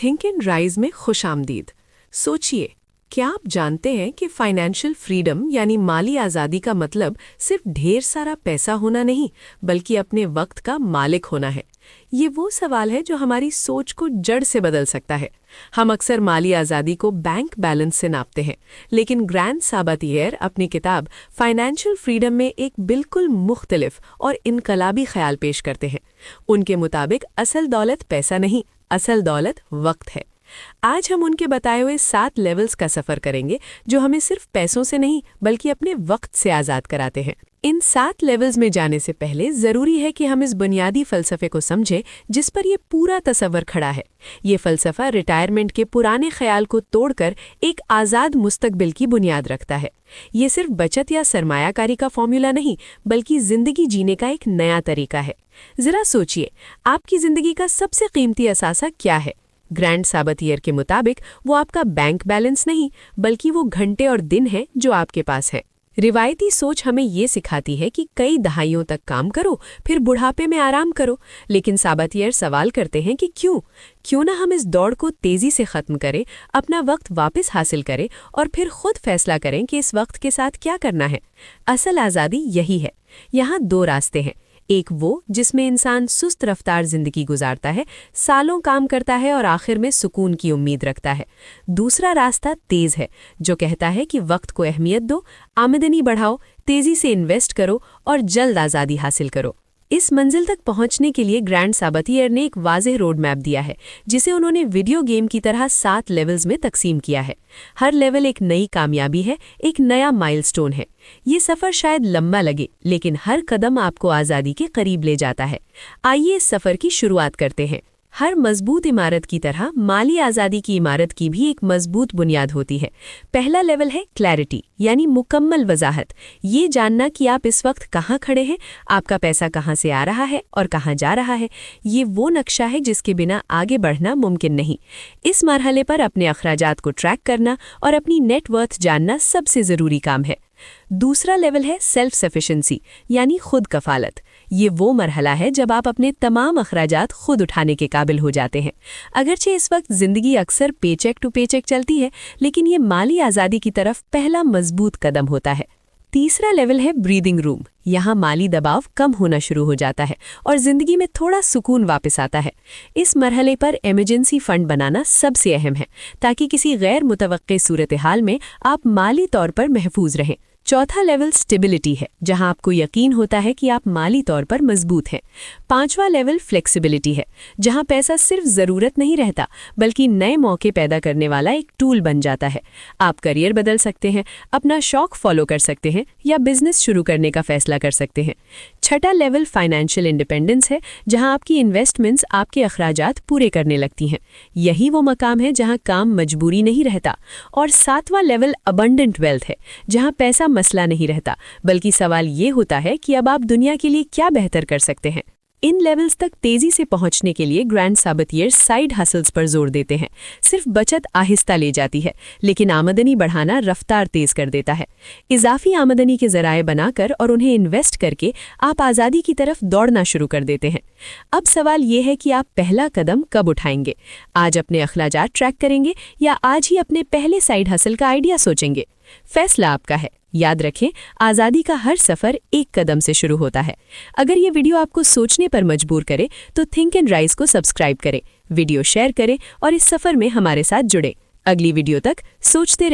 Think and rise में खुश आमदीद। सोचिए, क्या आप जानते हैं कि फाइनेंशियल फ्रीडम यानी माली आज़ादी का मतलब सिर्फ ढेर सारा पैसा होना नहीं, बल्कि अपने वक्त का मालिक होना है। ये वो सवाल है जो हमारी सोच को जड़ से बदल सकता है। हम अक्सर माली आज़ादी को बैंक बैलेंस से नापते हैं, लेकिन ग्रैंड साबातिएर अपनी किताब फाइनेंशियल फ्रीडम में एक बिल्कुल मुख्तलिफ और इनकलाबी ख्याल पेश करते हैं। उनके मुताबिक असल दौलत पैसा नहीं, असल दौलत वक्त है। आज हम उनके बताए हुए 7 लेवल्स का सफ़र करेंगे जो हमें सिर्फ पैसों से नहीं बल्कि अपने वक्त से आज़ाद कराते हैं। इन 7 लेवल्स में जाने से पहले ज़रूरी है कि हम इस बुनियादी फ़लसफ़े को समझें जिस पर यह पूरा तसव्वुर खड़ा है। ये फ़लसफ़ा रिटायरमेंट के पुराने ख्याल को तोड़कर एक आज़ाद मुस्तकबिल की बुनियाद रखता है। ये सिर्फ बचत या सरमायाकारी का फॉर्मूला नहीं, बल्कि ज़िंदगी जीने का एक नया तरीका है। ज़रा सोचिए, आपकी ज़िंदगी का सबसे कीमती असासा क्या है? ग्रैंड साबातिएर के मुताबिक वो आपका बैंक बैलेंस नहीं, बल्कि वो घंटे और दिन हैं जो आपके पास हैं। रिवायती सोच हमें ये सिखाती है कि कई दहाइयों तक काम करो, फिर बुढ़ापे में आराम करो, लेकिन साबातिएर सवाल करते हैं कि क्यों ना हम इस दौड़ को तेज़ी से ख़त्म करें, अपना वक्त वापस हासिल करें और फिर खुद फैसला करें कि इस वक्त के साथ क्या करना है। असल आज़ादी यही है। यहाँ 2 रास्ते हैं। एक वो जिसमें इंसान सुस्त रफ्तार जिंदगी गुजारता है, सालों काम करता है और आखिर में सुकून की उम्मीद रखता है। दूसरा रास्ता तेज है, जो कहता है कि वक्त को अहमियत दो, आमदनी बढ़ाओ, तेजी से इन्वेस्ट करो और जल्द आज़ादी हासिल करो। इस मंजिल तक पहुंचने के लिए ग्रैंड साबातिएर ने एक वाज़ेह रोड मैप दिया है, जिसे उन्होंने वीडियो गेम की तरह 7 लेवल्स में तकसीम किया है। हर लेवल एक नई कामयाबी है, एक नया माइलस्टोन है। ये सफ़र शायद लंबा लगे, लेकिन हर कदम आपको आज़ादी के करीब ले जाता है। आइए इस सफ़र की शुरुआत करते हैं। हर मजबूत इमारत की तरह माली आज़ादी की इमारत की भी एक मजबूत बुनियाद होती है। पहला लेवल है क्लैरिटी, यानी मुकम्मल वजाहत। ये जानना कि आप इस वक्त कहाँ खड़े हैं, आपका पैसा कहाँ से आ रहा है और कहाँ जा रहा है। ये वो नक्शा है जिसके बिना आगे बढ़ना मुमकिन नहीं। इस मरहले पर अपने अखराजात को ट्रैक करना और अपनी नेट वर्थ जानना सबसे ज़रूरी काम है। दूसरा लेवल है सेल्फ सफिशिएंसी, यानी खुद कफालत। ये वो मरहला है जब आप अपने तमाम अखराजात खुद उठाने के काबिल हो जाते हैं। अगरचे इस वक्त ज़िंदगी अक्सर पेचेक टू पेचेक चलती है, लेकिन ये माली आज़ादी की तरफ पहला मजबूत कदम होता है। तीसरा लेवल है ब्रीदिंग रूम। यहाँ माली दबाव कम होना शुरू हो जाता है और ज़िंदगी में थोड़ा सुकून वापस आता है। इस मरहले पर इमरजेंसी फंड बनाना सबसे अहम है, ताकि किसी गैर मुतवक्के सूरत हाल में आप माली तौर पर महफूज रहें। चौथा लेवल स्टेबिलिटी है, जहां आपको यकीन होता है कि आप माली तौर पर मजबूत हैं। 5वां लेवल फ्लेक्सिबिलिटी है, जहां पैसा सिर्फ ज़रूरत नहीं रहता, बल्कि नए मौके पैदा करने वाला एक टूल बन जाता है। आप करियर बदल सकते हैं, अपना शौक फॉलो कर सकते हैं या बिजनेस शुरू करने का फैसला कर सकते हैं। 6वां लेवल फाइनेंशियल इंडिपेंडेंस है, जहां आपकी इन्वेस्टमेंट्स आपके अखराजात पूरे करने लगती हैं। यही वो मकाम है जहां काम मजबूरी नहीं रहता। और 7वां लेवल अबंडेंट वेल्थ है, जहां पैसा मसला नहीं रहता, बल्कि सवाल ये होता है कि अब आप दुनिया के लिए क्या बेहतर कर सकते हैं। इन लेवल्स तक तेजी से पहुंचने के लिए ग्रैंड साबातिएर साइड हसल्स पर जोर देते हैं। सिर्फ बचत आहिस्ता ले जाती है, लेकिन आमदनी बढ़ाना रफ्तार तेज कर देता है। इजाफी आमदनी के जराए बनाकर और उन्हें इन्वेस्ट करके आप आज़ादी की तरफ दौड़ना शुरू कर देते हैं। अब सवाल ये है कि आप पहला कदम कब उठाएंगे? आज अपने अखराजात ट्रैक करेंगे या आज ही अपने पहले साइड हसल का आइडिया सोचेंगे? फैसला आपका है। याद रखें, आज़ादी का हर सफ़र एक कदम से शुरू होता है। अगर ये वीडियो आपको सोचने पर मजबूर करे तो थिंक एंड राइज को सब्सक्राइब करें, वीडियो शेयर करें और इस सफ़र में हमारे साथ जुड़े। अगली वीडियो तक सोचते रहें।